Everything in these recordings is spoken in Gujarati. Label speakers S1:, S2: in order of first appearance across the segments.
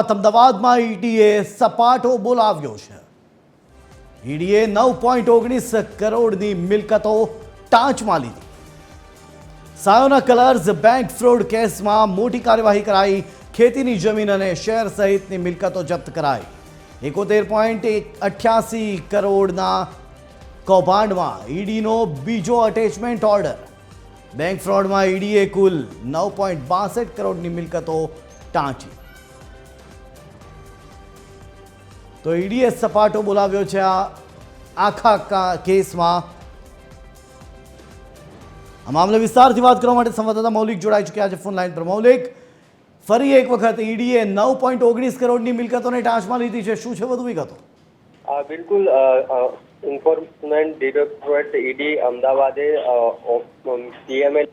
S1: વાત અમદાવાદમાં ઈડીએ સપાટો બોલાવ્યો છે। ઈડીએ 9.19 કરોડની મિલકતો ટાંચમાં લીધી। સાયોના કલર્સ બેંક ફ્રોડ કેસમાં મોટી કાર્યવાહી કરાઈ। ખેતીની જમીન અને શેર સહિતની મિલકતો જપ્ત કરાઈ। 71.88 કરોડના કૌભાંડમાં ઈડીનો બીજો અટેચમેન્ટ ઓર્ડર। બેંક ફ્રોડમાં ઈડીએ કુલ 9.62 કરોડની મિલકતો ટાંચી। તો ઈડીએ સપાટો બોલાવ્યો છે આ આખા કેસમાં। આ મામલે વિસ્તારથી વાત કરવા માટે સંવાદદાતા મૌલિક જોડાઈ ચૂક્યા છે ફોન લાઈન પર। મૌલિક, ફરી એક વખત ઈડીએ 9.19 કરોડની મિલકતોને ટાંચમાં લીધી છે, શું છે વધુ વિગતો?
S2: બિલકુલ, એન્ફોર્સમેન્ટ ડિરેક્ટોરેટ ઈડી અમદાવાદે PML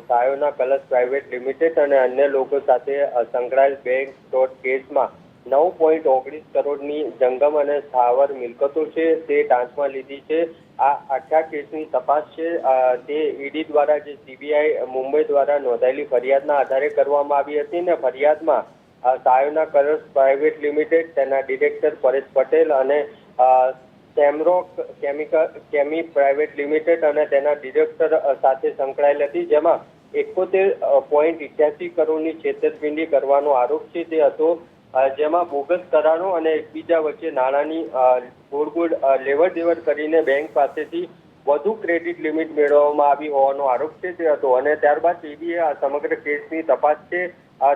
S2: Sayona colours private limited અને અન્ય લોકો સાથે સંકળાયેલ બેંક ફ્રોડ કેસમાં 9.19 કરોડની જંગમ અને સ્થાવર મિલકતો છે તે ટાંચમાં લીધી છે। આ આખા કેસની તપાસ છે તે ઈડી દ્વારા જે સીબીઆઈ મુંબઈ દ્વારા નોંધાયેલી ફરિયાદના આધારે કરવામાં આવી હતી ને ફરિયાદમાં સાયોના કલર્સ પ્રાઇવેટ લિમિટેડ, તેના ડિરેક્ટર પરેશ પટેલ અને સેમરોક કેમી પ્રાઇવેટ લિમિટેડ અને તેના ડિરેક્ટર સાથે સંકળાયેલ હતી, જેમાં 71.88 કરોડની છેતરપિંડી કરવાનો આરોપ છે તે હતો, જેમાં બોગસ કરારો અને એકબીજા વચ્ચે નાણાંની ગોળ લેવડ દેવડ કરીને બેંક પાસેથી વધુ ક્રેડિટ લિમિટ મેળવવામાં આવી હોવાનો આરોપ છે તે હતો। અને ત્યારબાદ ઈડીએ આ સમગ્ર કેસની તપાસ છે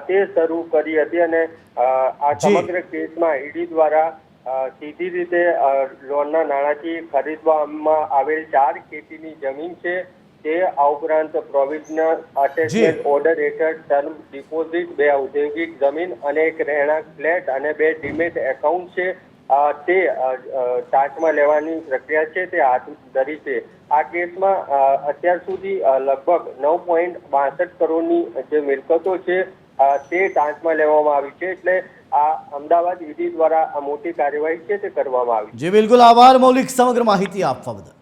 S2: તે શરૂ કરી હતી અને આ સમગ્ર કેસમાં ઈડી દ્વારા સીધી રીતે લોનના નાણાંથી ખરીદવામાં આવેલ 4 ખેતીની જમીન છે તે આ ઉપરાંત પ્રોવિઝનલ અટેચમેન્ટ ઓર્ડર હેઠળ ટર્મ ડિપોઝિટ, 2 ઔદ્યોગિક જમીન અને 1 રહેણાંક ફ્લેટ અને 2 ડીમેટ એકાઉન્ટ છે તે ટાંચમાં લેવાની પ્રક્રિયા છે તે હાથ ધરી છે। આ કેસમાં અત્યાર સુધી લગભગ 9.62 કરોડની જે મિલકતો છે તે ટાંચમાં લેવામાં આવી છે, એટલે આ અમદાવાદ ઈડી દ્વારા આ મોટી કાર્યવાહી છે તે કરવામાં આવી છે।
S1: જી બિલકુલ, આભાર મૌલિક સમગ્ર માહિતી આપવા બદલ।